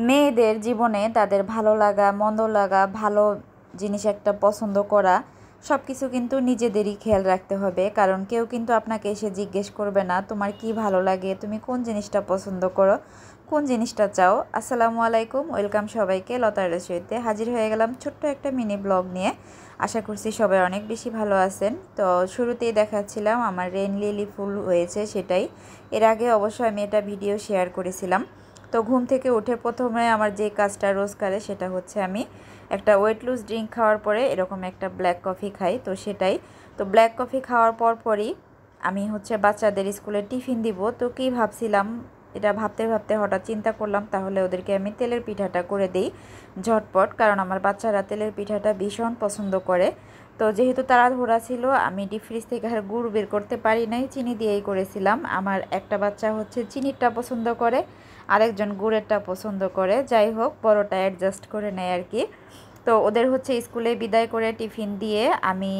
মেয়েদের জীবনে তাদের ভালো লাগা মন্দ লাগা ভালো জিনিস একটা পছন্দ করা সব কিছু কিন্তু নিজেদেরই খেয়াল রাখতে হবে, কারণ কেউ কিন্তু আপনাকে এসে জিজ্ঞেস করবে না তোমার কি ভালো লাগে, তুমি কোন জিনিসটা পছন্দ করো, কোন জিনিসটা চাও। আসসালামু আলাইকুম, ওয়েলকাম সবাইকে। লতার রসইতে হাজির হয়ে গেলাম ছোট্ট একটা মিনি ব্লগ নিয়ে। আশা করছি সবাই অনেক বেশি ভালো আছেন। তো শুরুতেই দেখাচ্ছিলাম আমার রেন লিলি ফুল হয়েছে, সেটাই। এর আগে অবশ্য আমি এটা ভিডিও শেয়ার করেছিলাম। তো ঘুম থেকে উঠে প্রথমে আমার যে কাজটা রোজ করে সেটা হচ্ছে আমি একটা ওয়েট লুজ ড্রিঙ্ক খাওয়ার পরে এরকম একটা ব্ল্যাক কফি খাই। তো সেটাই, তো ব্ল্যাক কফি খাওয়ার পরই আমি হচ্ছে বাচ্চাদের স্কুলে টিফিন দিব। তো কী ভাবছিলাম, এটা ভাবতে ভাবতে হঠাৎ চিন্তা করলাম তাহলে ওদেরকে আমি তেলের পিঠাটা করে দিই ঝটপট, কারণ আমার বাচ্চারা তেলের পিঠাটা ভীষণ পছন্দ করে। তো যেহেতু তাড়াহুড়া ছিল, আমি ডিপ ফ্রিজ থেকে আর গুড় বের করতে পারি নাই, চিনি দিয়েই করেছিলাম। আমার একটা বাচ্চা হচ্ছে চিনিরটা পছন্দ করে, আরেকজন গুড়েরটা পছন্দ করে। যাই হোক, বড়টা অ্যাডজাস্ট করে নেয় আর কি। তো ওদের হচ্ছে স্কুলে বিদায় করে টিফিন দিয়ে আমি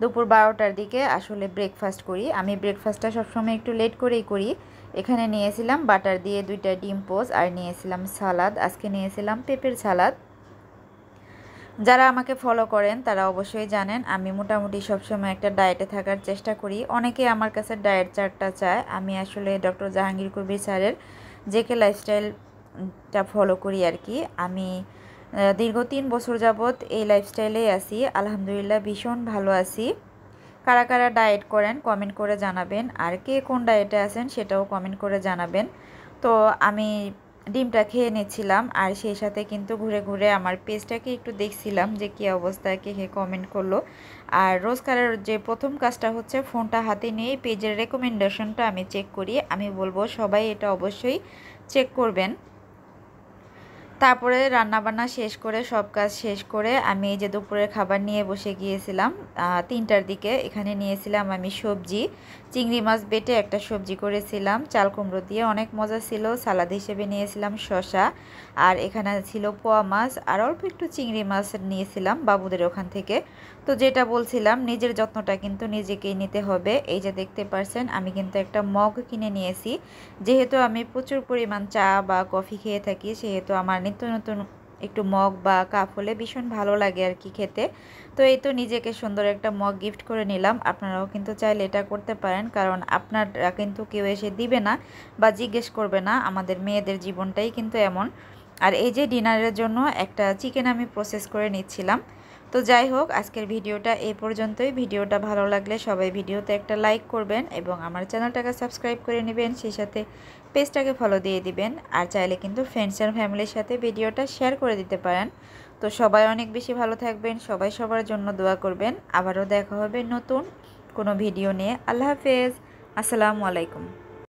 দুপুর 12টার দিকে আসলে ব্রেকফাস্ট করি। আমি ব্রেকফাস্টটা সবসময় একটু লেট করেই করি। এখানে নিয়েছিলাম বাটার দিয়ে 2টা ডিম পোচ, আর নিয়েছিলাম সালাদ। আজকে নিয়েছিলাম পেঁপের সালাদ। যারা আমাকে ফলো করেন তারা অবশ্যই জানেন আমি মোটামুটি সবসময় একটা ডায়েটে থাকার চেষ্টা করি। অনেকে আমার কাছে ডায়েট চার্টটা চায়। আমি আসলে ডক্টর জাহাঙ্গীর কবির স্যারের জেকে লাইফস্টাইলটা ফলো করি আর কি। আমি দীর্ঘ 3 বছর যাবৎ এই লাইফস্টাইলেই আছি, আলহামদুলিল্লাহ ভীষণ ভালো আছি। কারা কারা ডায়েট করেন কমেন্ট করে জানাবেন, আর কে কোন ডায়েটে আছেন সেটাও কমেন্ট করে জানাবেন। তো আমি ডিমটা খেয়ে নিচ্ছিলাম, আর সেই সাথে কিন্তু ঘুরে ঘুরে আমার পেজটাকে একটু দেখছিলাম যে কী অবস্থায় কে কে কমেন্ট করলো। আর রোজকারের যে প্রথম কাজটা হচ্ছে ফোনটা হাতে নিয়ে পেজের রেকমেন্ডেশনটা আমি চেক করি। আমি বলবো সবাই এটা অবশ্যই চেক করবেন। তারপরে রান্নাবান্না শেষ করে সব কাজ শেষ করে আমি এই যে দুপুরের খাবার নিয়ে বসে গিয়েছিলাম 3টার দিকে। এখানে নিয়েছিলাম আমি সবজি, চিংড়ি মাছ বেটে একটা সবজি করেছিলাম চাল কুমড়ো দিয়ে, অনেক মজা ছিল। সালাদ হিসেবে নিয়েছিলাম শসা, আর এখানে ছিল পোয়া মাছ, আর অল্প একটু চিংড়ি মাছ নিয়েছিলাম বাবুদের ওখান থেকে। তো যেটা বলছিলাম, নিজের যত্নটা কিন্তু নিজেকেই নিতে হবে। এই যে দেখতে পারছেন আমি কিন্তু একটা মগ কিনে নিয়েছি। যেহেতু আমি প্রচুর পরিমাণ চা বা কফি খেয়ে থাকি, সেহেতু আমার নিত্য নতুন একটু মগ বা কাপ হলে ভীষণ ভালো লাগে আর কি খেতে। তো এই তো নিজেকে সুন্দর একটা মগ গিফট করে নিলাম। আপনারাও কিন্তু চাইলে এটা করতে পারেন, কারণ আপনারা কিন্তু কেউ এসে দিবে না বা জিজ্ঞেস করবে না। আমাদের মেয়েদের জীবনটাই কিন্তু এমন। আর এই যে ডিনারের জন্য একটা চিকেন আমি প্রসেস করে নিচ্ছিলাম। তো যাই হোক, আজকের ভিডিওটা এই পর্যন্তই। ভিডিওটা ভালো লাগলে সবাই ভিডিওতে একটা লাইক করবেন এবং আমার চ্যানেলটাকে সাবস্ক্রাইব করে নেবেন, সেই সাথে পেজটাকে ফলো দিয়ে দিবেন। আর চাইলে কিন্তু ফ্রেন্ডস অ্যান্ড ফ্যামিলির সাথে ভিডিওটা শেয়ার করে দিতে পারেন। তো সবাই অনেক বেশি ভালো থাকবেন, সবাই সবার জন্য দোয়া করবেন। আবারও দেখা হবে নতুন কোনো ভিডিও নিয়ে। আল্লাহ হাফেজ, আসসালামু আলাইকুম।